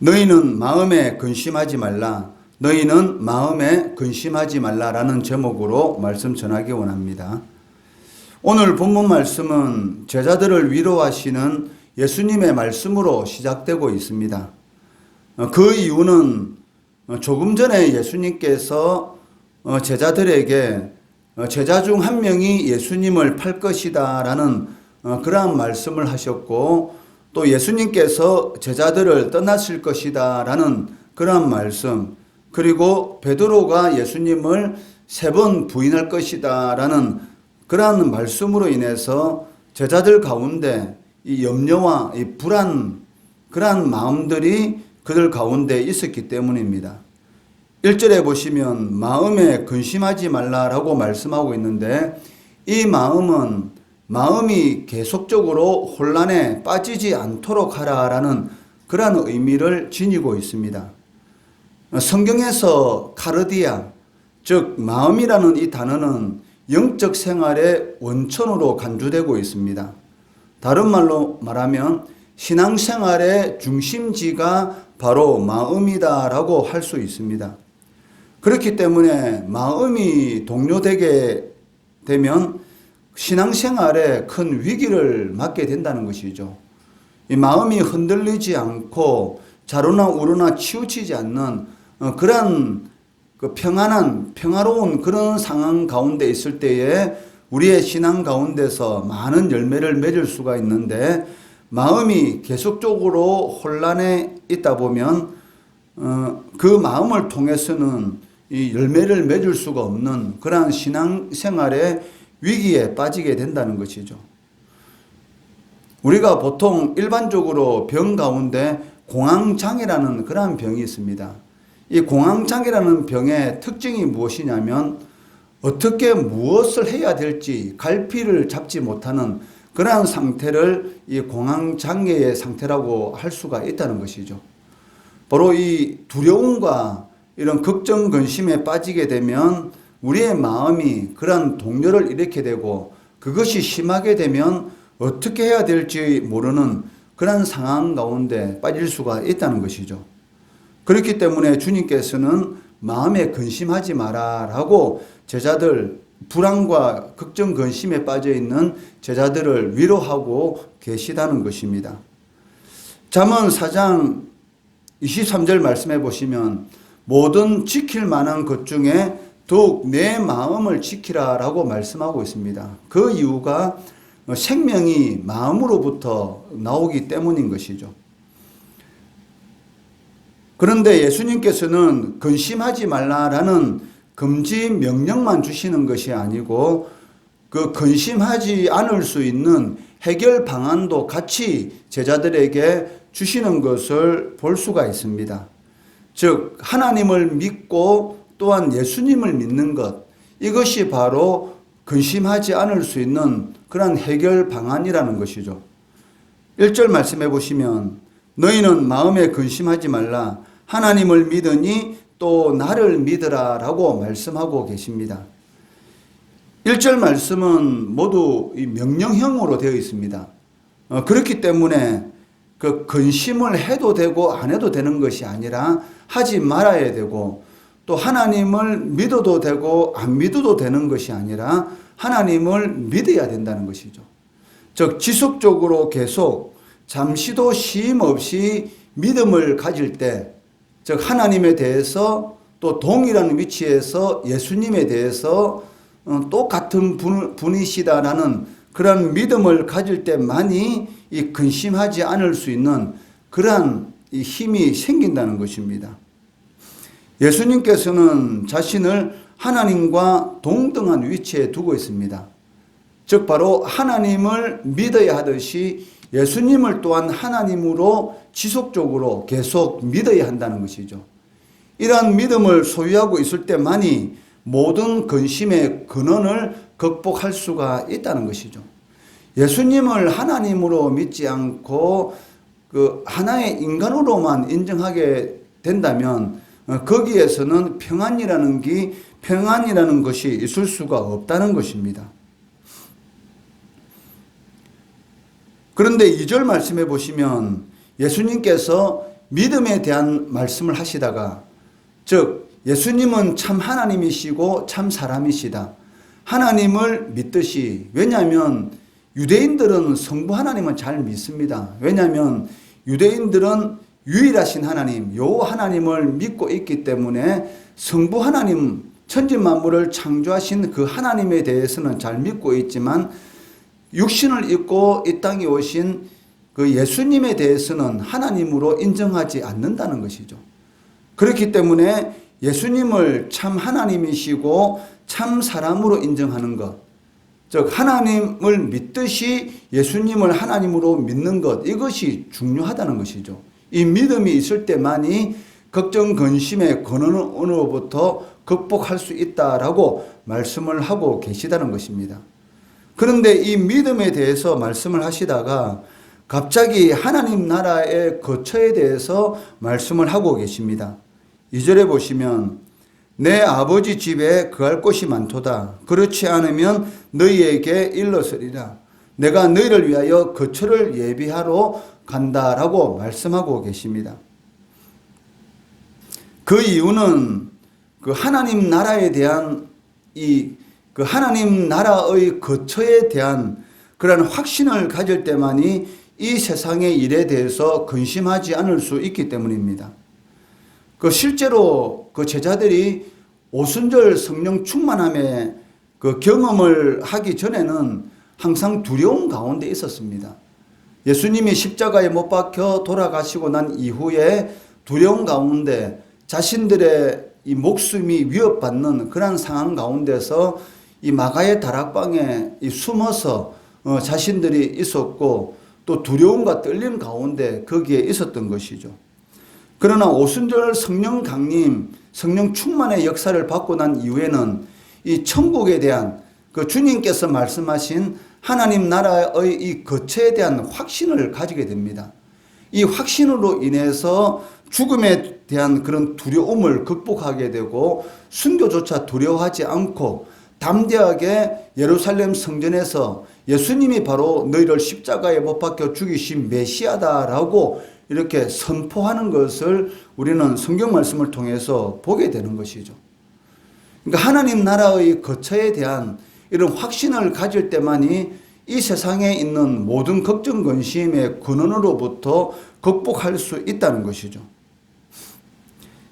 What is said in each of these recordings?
너희는 마음에 근심하지 말라. 너희는 마음에 근심하지 말라라는 제목으로 말씀 전하기 원합니다. 오늘 본문 말씀은 제자들을 위로하시는 예수님의 말씀으로 시작되고 있습니다. 그 이유는 조금 전에 예수님께서 제자들에게 제자 중 한 명이 예수님을 팔 것이다 라는 그러한 말씀을 하셨고, 또 예수님께서 제자들을 떠나실 것이다 라는 그러한 말씀, 그리고 베드로가 예수님을 3번 부인할 것이다 라는 그러한 말씀으로 인해서 제자들 가운데 이 염려와 이 불안, 그러한 마음들이 그들 가운데 있었기 때문입니다. 1절에 보시면 마음에 근심하지 말라라고 말씀하고 있는데, 이 마음이 계속적으로 혼란에 빠지지 않도록 하라라는 그러한 의미를 지니고 있습니다. 성경에서 카르디아, 즉 마음이라는 이 단어는 영적 생활의 원천으로 간주되고 있습니다. 다른 말로 말하면 신앙생활의 중심지가 바로 마음이다라고 할 수 있습니다. 그렇기 때문에 마음이 동요되게 되면 신앙생활에 큰 위기를 맞게 된다는 것이죠. 이 마음이 흔들리지 않고 좌로나 우로나 치우치지 않는 그러한 평화로운 그런 상황 가운데 있을 때에 우리의 신앙 가운데서 많은 열매를 맺을 수가 있는데, 마음이 계속적으로 혼란에 있다 보면 그 마음을 통해서는 이 열매를 맺을 수가 없는 그러한 신앙생활의 위기에 빠지게 된다는 것이죠. 우리가 보통 일반적으로 병 가운데 공황장애라는 그러한 병이 있습니다. 이 공황장애라는 병의 특징이 무엇이냐면 어떻게 무엇을 해야 될지 갈피를 잡지 못하는 그러한 상태를 이 공황장애의 상태라고 할 수가 있다는 것이죠. 바로 이 두려움과 이런 걱정, 근심에 빠지게 되면 우리의 마음이 그러한 동요를 일으키게 되고, 그것이 심하게 되면 어떻게 해야 될지 모르는 그런 상황 가운데 빠질 수가 있다는 것이죠. 그렇기 때문에 주님께서는 마음에 근심하지 마라라고 제자들, 불안과 걱정, 근심에 빠져 있는 제자들을 위로하고 계시다는 것입니다. 잠언 4장 23절 말씀해 보시면 모든 지킬 만한 것 중에 더욱 내 마음을 지키라라고 말씀하고 있습니다. 그 이유가 생명이 마음으로부터 나오기 때문인 것이죠. 그런데 예수님께서는 근심하지 말라라는 금지 명령만 주시는 것이 아니고, 그 근심하지 않을 수 있는 해결 방안도 같이 제자들에게 주시는 것을 볼 수가 있습니다. 즉 하나님을 믿고 또한 예수님을 믿는 것, 이것이 바로 근심하지 않을 수 있는 그런 해결 방안이라는 것이죠. 1절 말씀해 보시면 너희는 마음에 근심하지 말라. 하나님을 믿으니 또 나를 믿으라 라고 말씀하고 계십니다. 1절 말씀은 모두 명령형으로 되어 있습니다. 그렇기 때문에 그 근심을 해도 되고 안 해도 되는 것이 아니라 하지 말아야 되고, 또 하나님을 믿어도 되고 안 믿어도 되는 것이 아니라 하나님을 믿어야 된다는 것이죠. 즉 지속적으로 계속 잠시도 쉼 없이 믿음을 가질 때, 즉 하나님에 대해서 또 동일한 위치에서 예수님에 대해서 똑같은 분이시다라는 그런 믿음을 가질 때만이 이 근심하지 않을 수 있는 그러한 이 힘이 생긴다는 것입니다. 예수님께서는 자신을 하나님과 동등한 위치에 두고 있습니다. 즉 바로 하나님을 믿어야 하듯이 예수님을 또한 하나님으로 지속적으로 계속 믿어야 한다는 것이죠. 이러한 믿음을 소유하고 있을 때만이 모든 근심의 근원을 극복할 수가 있다는 것이죠. 예수님을 하나님으로 믿지 않고 그 하나의 인간으로만 인정하게 된다면 거기에서는 평안이라는 것이 있을 수가 없다는 것입니다. 그런데 2절 말씀해 보시면 예수님께서 믿음에 대한 말씀을 하시다가, 즉 예수님은 참 하나님이시고 참 사람이시다. 하나님을 믿듯이, 왜냐하면 유대인들은 성부 하나님은 잘 믿습니다. 왜냐하면 유대인들은 유일하신 하나님, 여호와 하나님을 믿고 있기 때문에 성부 하나님, 천지 만물을 창조하신 그 하나님에 대해서는 잘 믿고 있지만 육신을 입고 이 땅에 오신 그 예수님에 대해서는 하나님으로 인정하지 않는다는 것이죠. 그렇기 때문에 예수님을 참 하나님이시고 참 사람으로 인정하는 것, 즉 하나님을 믿듯이 예수님을 하나님으로 믿는 것, 이것이 중요하다는 것이죠. 이 믿음이 있을 때만이 걱정 근심의 근원으로부터 극복할 수 있다라고 말씀을 하고 계시다는 것입니다. 그런데 이 믿음에 대해서 말씀을 하시다가 갑자기 하나님 나라의 거처에 대해서 말씀을 하고 계십니다. 2절에 보시면 내 아버지 집에 거할 곳이 많도다. 그렇지 않으면 너희에게 일렀으리라. 내가 너희를 위하여 거처를 예비하러 간다라고 말씀하고 계십니다. 그 이유는 그 하나님 나라에 대한 그 하나님 나라의 거처에 대한 그런 확신을 가질 때만이 이 세상의 일에 대해서 근심하지 않을 수 있기 때문입니다. 그 실제로 그 제자들이 오순절 성령 충만함의 그 경험을 하기 전에는 항상 두려움 가운데 있었습니다. 예수님이 십자가에 못 박혀 돌아가시고 난 이후에 두려움 가운데 자신들의 이 목숨이 위협받는 그런 상황 가운데서 이 마가의 다락방에 숨어서 자신들이 있었고 또 두려움과 떨림 가운데 거기에 있었던 것이죠. 그러나 오순절 성령 강림, 성령 충만의 역사를 받고 난 이후에는 이 천국에 대한 그 주님께서 말씀하신 하나님 나라의 이 거처에 대한 확신을 가지게 됩니다. 이 확신으로 인해서 죽음에 대한 그런 두려움을 극복하게 되고 순교조차 두려워하지 않고 담대하게 예루살렘 성전에서 예수님이 바로 너희를 십자가에 못 박혀 죽이신 메시아다라고 이렇게 선포하는 것을 우리는 성경 말씀을 통해서 보게 되는 것이죠. 그러니까 하나님 나라의 거처에 대한 이런 확신을 가질 때만이 이 세상에 있는 모든 걱정 근심의 근원으로부터 극복할 수 있다는 것이죠.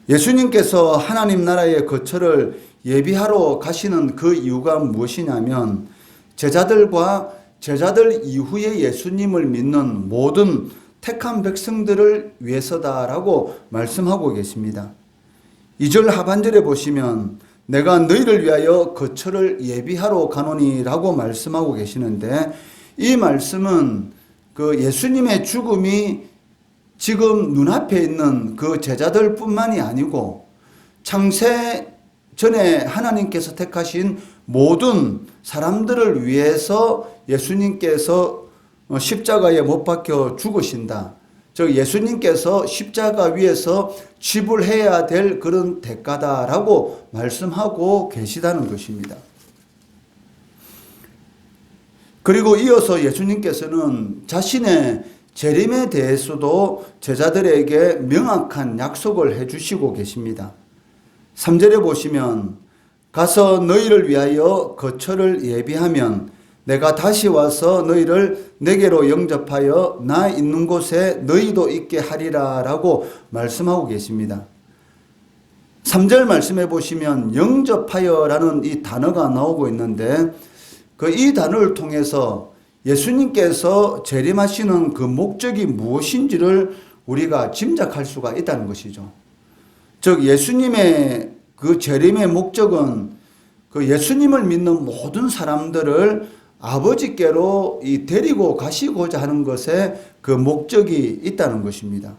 예수님께서 하나님 나라의 거처를 예비하러 가시는 그 이유가 무엇이냐면 제자들과 제자들 이후에 예수님을 믿는 모든 택한 백성들을 위해서다라고 말씀하고 계십니다. 2절 하반절에 보시면 내가 너희를 위하여 거처를 예비하러 가노니라고 말씀하고 계시는데 이 말씀은 그 예수님의 죽음이 지금 눈앞에 있는 그 제자들뿐만이 아니고 창세 전에 하나님께서 택하신 모든 사람들을 위해서 예수님께서 십자가에 못 박혀 죽으신다. 즉 예수님께서 십자가 위에서 지불해야 될 그런 대가다라고 말씀하고 계시다는 것입니다. 그리고 이어서 예수님께서는 자신의 재림에 대해서도 제자들에게 명확한 약속을 해주시고 계십니다. 3절에 보시면 가서 너희를 위하여 거처를 예비하면 내가 다시 와서 너희를 내게로 영접하여 나 있는 곳에 너희도 있게 하리라 라고 말씀하고 계십니다. 3절 말씀해 보시면 영접하여 라는 이 단어가 나오고 있는데 이 단어를 통해서 예수님께서 재림하시는 그 목적이 무엇인지를 우리가 짐작할 수가 있다는 것이죠. 즉 예수님의 그 재림의 목적은 그 예수님을 믿는 모든 사람들을 아버지께로 데리고 가시고자 하는 것에 그 목적이 있다는 것입니다.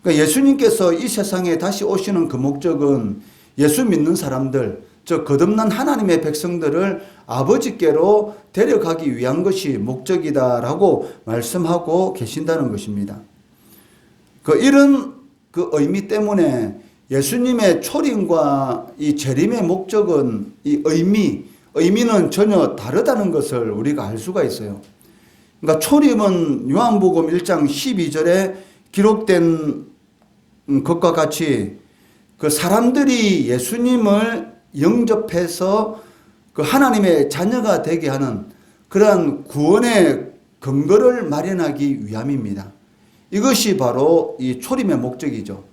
그러니까 예수님께서 이 세상에 다시 오시는 그 목적은 예수 믿는 사람들, 즉 거듭난 하나님의 백성들을 아버지께로 데려가기 위한 것이 목적이다라고 말씀하고 계신다는 것입니다. 이런 그 의미 때문에 예수님의 초림과 이 재림의 목적은 이 의미는 전혀 다르다는 것을 우리가 알 수가 있어요. 그러니까 초림은 요한복음 1장 12절에 기록된 것과 같이 그 사람들이 예수님을 영접해서 그 하나님의 자녀가 되게 하는 그러한 구원의 근거를 마련하기 위함입니다. 이것이 바로 이 초림의 목적이죠.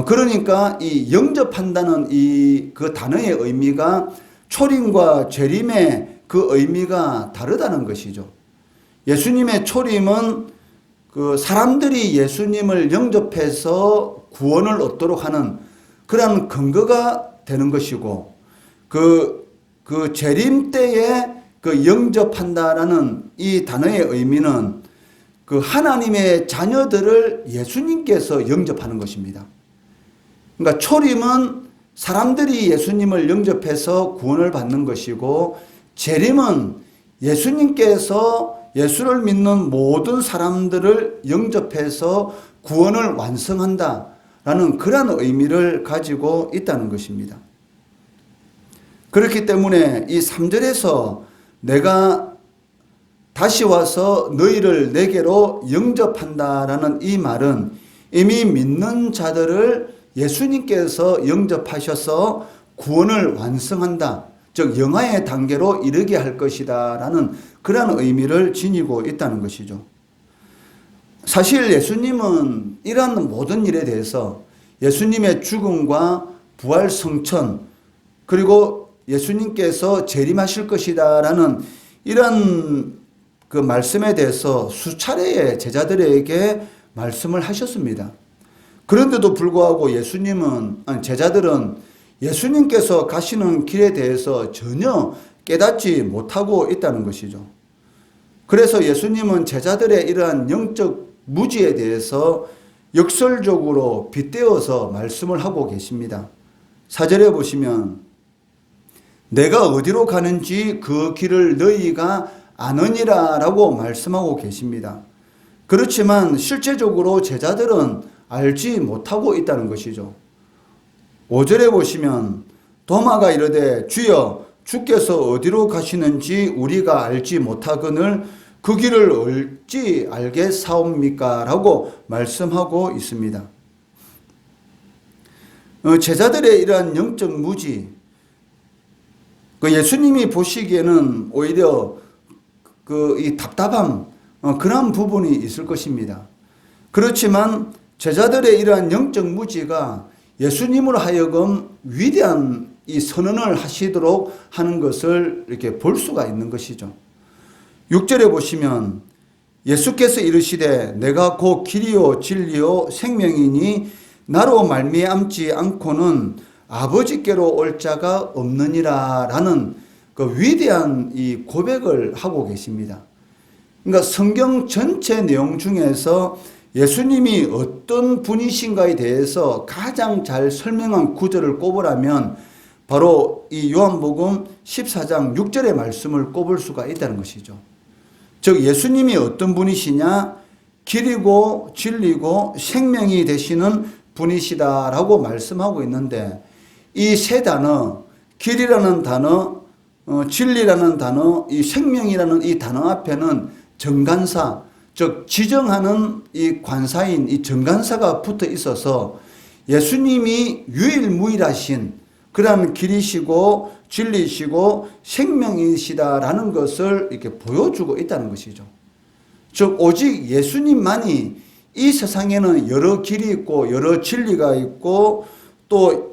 그러니까 이 영접한다는 그 단어의 의미가 초림과 재림의 그 의미가 다르다는 것이죠. 예수님의 초림은 그 사람들이 예수님을 영접해서 구원을 얻도록 하는 그런 근거가 되는 것이고, 그 재림 때에 그 영접한다라는 이 단어의 의미는 그 하나님의 자녀들을 예수님께서 영접하는 것입니다. 그러니까 초림은 사람들이 예수님을 영접해서 구원을 받는 것이고, 재림은 예수님께서 예수를 믿는 모든 사람들을 영접해서 구원을 완성한다라는 그런 의미를 가지고 있다는 것입니다. 그렇기 때문에 이 3절에서 내가 다시 와서 너희를 내게로 영접한다라는 이 말은 이미 믿는 자들을 예수님께서 영접하셔서 구원을 완성한다, 즉 영화의 단계로 이르게 할 것이다 라는 그런 의미를 지니고 있다는 것이죠. 사실 예수님은 이러한 모든 일에 대해서 예수님의 죽음과 부활 성천, 그리고 예수님께서 재림하실 것이다 라는 이런 그 말씀에 대해서 수차례의 제자들에게 말씀을 하셨습니다. 그런데도 불구하고 제자들은 예수님께서 가시는 길에 대해서 전혀 깨닫지 못하고 있다는 것이죠. 그래서 예수님은 제자들의 이러한 영적 무지에 대해서 역설적으로 빗대어서 말씀을 하고 계십니다. 4절에 보시면 내가 어디로 가는지 그 길을 너희가 아느니라 라고 말씀하고 계십니다. 그렇지만 실제적으로 제자들은 알지 못하고 있다는 것이죠. 5절에 보시면 도마가 이르되 주여 주께서 어디로 가시는지 우리가 알지 못하거늘 그 길을 어찌 알겠사옵니까? 라고 말씀하고 있습니다. 제자들의 이러한 영적 무지, 예수님이 보시기에는 오히려 이 답답함, 그런 부분이 있을 것입니다. 그렇지만 제자들의 이러한 영적 무지가 예수님으로 하여금 위대한 이 선언을 하시도록 하는 것을 이렇게 볼 수가 있는 것이죠. 6절에 보시면 예수께서 이르시되 내가 곧 길이요 진리요 생명이니 나로 말미암지 않고는 아버지께로 올 자가 없느니라 라는 그 위대한 이 고백을 하고 계십니다. 그러니까 성경 전체 내용 중에서 예수님이 어떤 분이신가에 대해서 가장 잘 설명한 구절을 꼽으라면 바로 이 요한복음 14장 6절의 말씀을 꼽을 수가 있다는 것이죠. 즉 예수님이 어떤 분이시냐, 길이고 진리고 생명이 되시는 분이시다라고 말씀하고 있는데, 이 세 단어, 길이라는 단어, 진리라는 단어, 이 생명이라는 이 단어 앞에는 정관사, 즉 지정하는 이 관사인 이 정관사가 붙어 있어서 예수님이 유일무이하신 그러한 길이시고 진리시고 생명이시다라는 것을 이렇게 보여주고 있다는 것이죠. 즉 오직 예수님만이, 이 세상에는 여러 길이 있고 여러 진리가 있고 또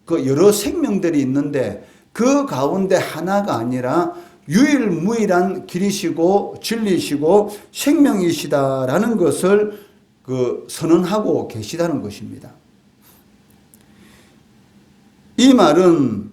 그 여러 생명들이 있는데 그 가운데 하나가 아니라 유일무이한 길이시고 진리시고 생명이시다라는 것을 선언하고 계시다는 것입니다. 이 말은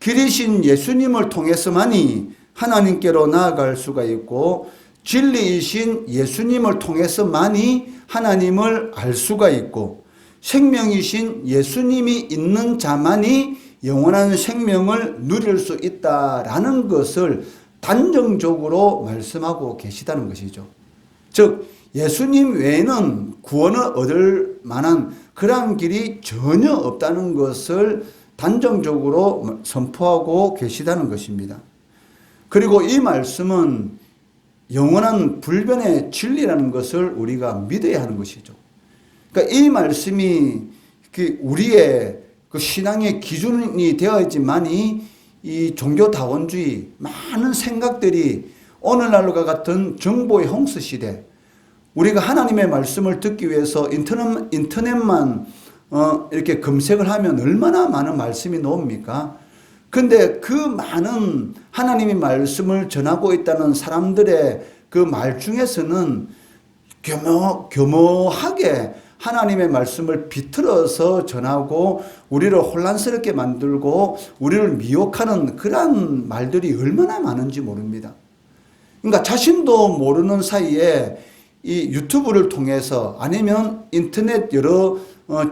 길이신 예수님을 통해서만이 하나님께로 나아갈 수가 있고, 진리이신 예수님을 통해서만이 하나님을 알 수가 있고, 생명이신 예수님이 있는 자만이 영원한 생명을 누릴 수 있다라는 것을 단정적으로 말씀하고 계시다는 것이죠. 즉 예수님 외에는 구원을 얻을 만한 그러한 길이 전혀 없다는 것을 단정적으로 선포하고 계시다는 것입니다. 그리고 이 말씀은 영원한 불변의 진리라는 것을 우리가 믿어야 하는 것이죠. 그러니까 이 말씀이 우리의 그 신앙의 기준이 되어야지만이 이 종교다원주의 많은 생각들이 오늘날과 같은 정보의 홍수 시대, 우리가 하나님의 말씀을 듣기 위해서 인터넷만 이렇게 검색을 하면 얼마나 많은 말씀이 나옵니까? 근데 그 많은 하나님의 말씀을 전하고 있다는 사람들의 그 말 중에서는 교묘하게 하나님의 말씀을 비틀어서 전하고 우리를 혼란스럽게 만들고 우리를 미혹하는 그러한 말들이 얼마나 많은지 모릅니다. 그러니까 자신도 모르는 사이에 이 유튜브를 통해서 아니면 인터넷 여러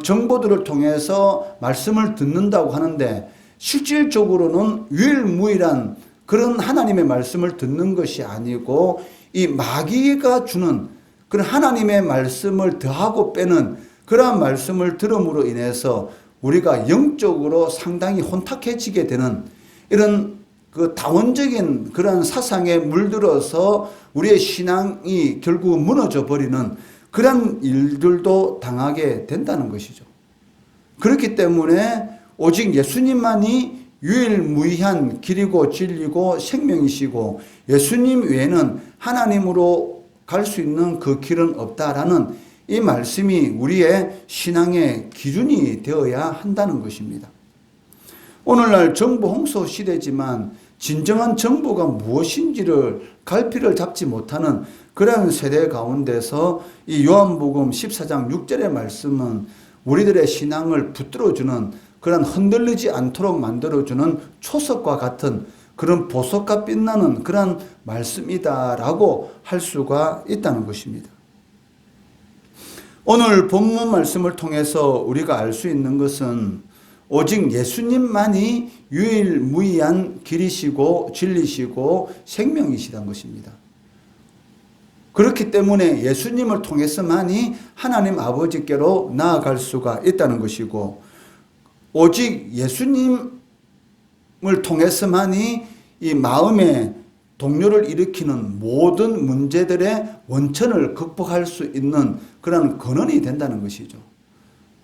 정보들을 통해서 말씀을 듣는다고 하는데 실질적으로는 유일무이한 그런 하나님의 말씀을 듣는 것이 아니고 이 마귀가 주는 그런 하나님의 말씀을 더하고 빼는 그러한 말씀을 들음으로 인해서 우리가 영적으로 상당히 혼탁해지게 되는 이런 그 다원적인 그런 사상에 물들어서 우리의 신앙이 결국 무너져 버리는 그런 일들도 당하게 된다는 것이죠. 그렇기 때문에 오직 예수님만이 유일무이한 길이고 진리고 생명이시고 예수님 외에는 하나님으로 갈 수 있는 그 길은 없다라는 이 말씀이 우리의 신앙의 기준이 되어야 한다는 것입니다. 오늘날 정보 홍수 시대지만 진정한 정보가 무엇인지를 갈피를 잡지 못하는 그런 세대 가운데서 이 요한복음 14장 6절의 말씀은 우리들의 신앙을 붙들어주는 그런 흔들리지 않도록 만들어주는 초석과 같은 그런 보석과 빛나는 그런 말씀이다라고 할 수가 있다는 것입니다. 오늘 본문 말씀을 통해서 우리가 알 수 있는 것은 오직 예수님만이 유일무이한 길이시고 진리시고 생명이시라는 것입니다. 그렇기 때문에 예수님을 통해서만이 하나님 아버지께로 나아갈 수가 있다는 것이고 오직 예수님을 통해서만이 이 마음의 동요를 일으키는 모든 문제들의 원천을 극복할 수 있는 그런 근원이 된다는 것이죠.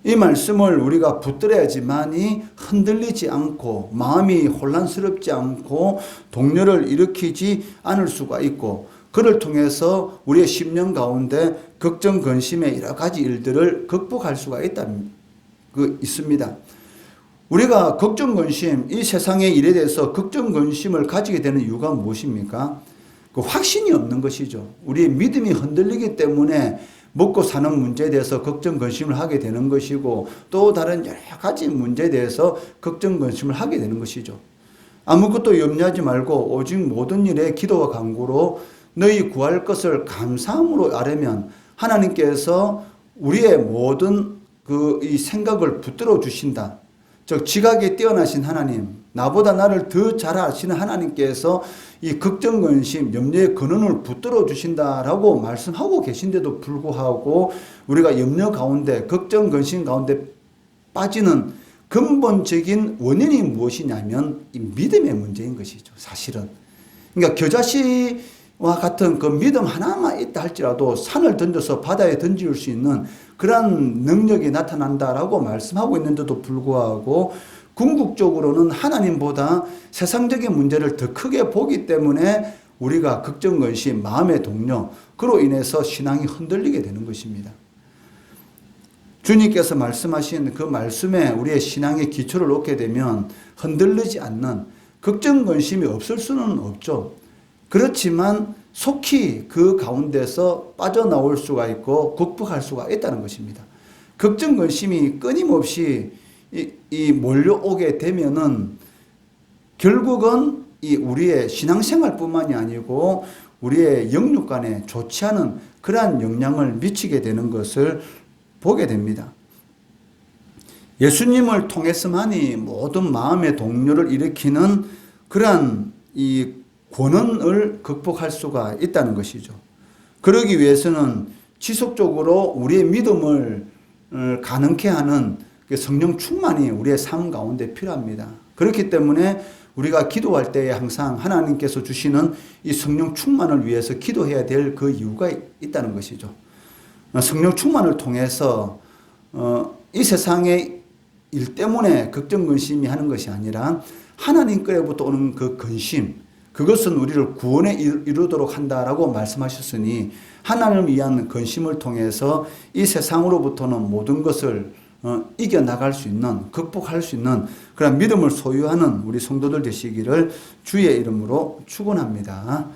이 말씀을 우리가 붙들어야지만이 흔들리지 않고 마음이 혼란스럽지 않고 동요를 일으키지 않을 수가 있고 그를 통해서 우리의 심령 가운데 걱정, 근심의 여러 가지 일들을 극복할 수가 있습니다. 우리가 걱정, 근심, 이 세상의 일에 대해서 걱정, 근심을 가지게 되는 이유가 무엇입니까? 그 확신이 없는 것이죠. 우리의 믿음이 흔들리기 때문에 먹고 사는 문제에 대해서 걱정, 근심을 하게 되는 것이고 또 다른 여러 가지 문제에 대해서 걱정, 근심을 하게 되는 것이죠. 아무것도 염려하지 말고 오직 모든 일에 기도와 간구로 너희 구할 것을 감사함으로 아뢰면 하나님께서 우리의 모든 이 생각을 붙들어 주신다. 즉 지각에 뛰어나신 하나님, 나보다 나를 더 잘 아시는 하나님께서 이 걱정, 근심, 염려의 근원을 붙들어 주신다라고 말씀하고 계신데도 불구하고 우리가 염려 가운데, 걱정, 근심 가운데 빠지는 근본적인 원인이 무엇이냐면 이 믿음의 문제인 것이죠. 사실은. 그러니까 겨자씨와 같은 그 믿음 하나만 있다 할지라도 산을 던져서 바다에 던질 수 있는 그런 능력이 나타난다라고 말씀하고 있는데도 불구하고 궁극적으로는 하나님보다 세상적인 문제를 더 크게 보기 때문에 우리가 걱정, 근심, 마음의 동요, 그로 인해서 신앙이 흔들리게 되는 것입니다. 주님께서 말씀하신 그 말씀에 우리의 신앙의 기초를 놓게 되면 흔들리지 않는 걱정, 근심이 없을 수는 없죠. 그렇지만 속히 그 가운데서 빠져나올 수가 있고 극복할 수가 있다는 것입니다. 걱정, 근심이 끊임없이 몰려오게 되면은 결국은 우리의 신앙생활뿐만이 아니고 우리의 영육간에 좋지 않은 그러한 영향을 미치게 되는 것을 보게 됩니다. 예수님을 통해서만이 모든 마음의 동요를 일으키는 그러한 이 권한을 극복할 수가 있다는 것이죠. 그러기 위해서는 지속적으로 우리의 믿음을 가능케 하는 성령 충만이 우리의 삶 가운데 필요합니다. 그렇기 때문에 우리가 기도할 때에 항상 하나님께서 주시는 이 성령 충만을 위해서 기도해야 될 그 이유가 있다는 것이죠. 성령 충만을 통해서 이 세상의 일 때문에 걱정 근심이 하는 것이 아니라 하나님께로부터 오는 그 근심, 그것은 우리를 구원에 이르도록 한다라고 말씀하셨으니 하나님을 위한 근심을 통해서 이 세상으로부터는 모든 것을 이겨나갈 수 있는, 극복할 수 있는 그런 믿음을 소유하는 우리 성도들 되시기를 주의 이름으로 축원합니다.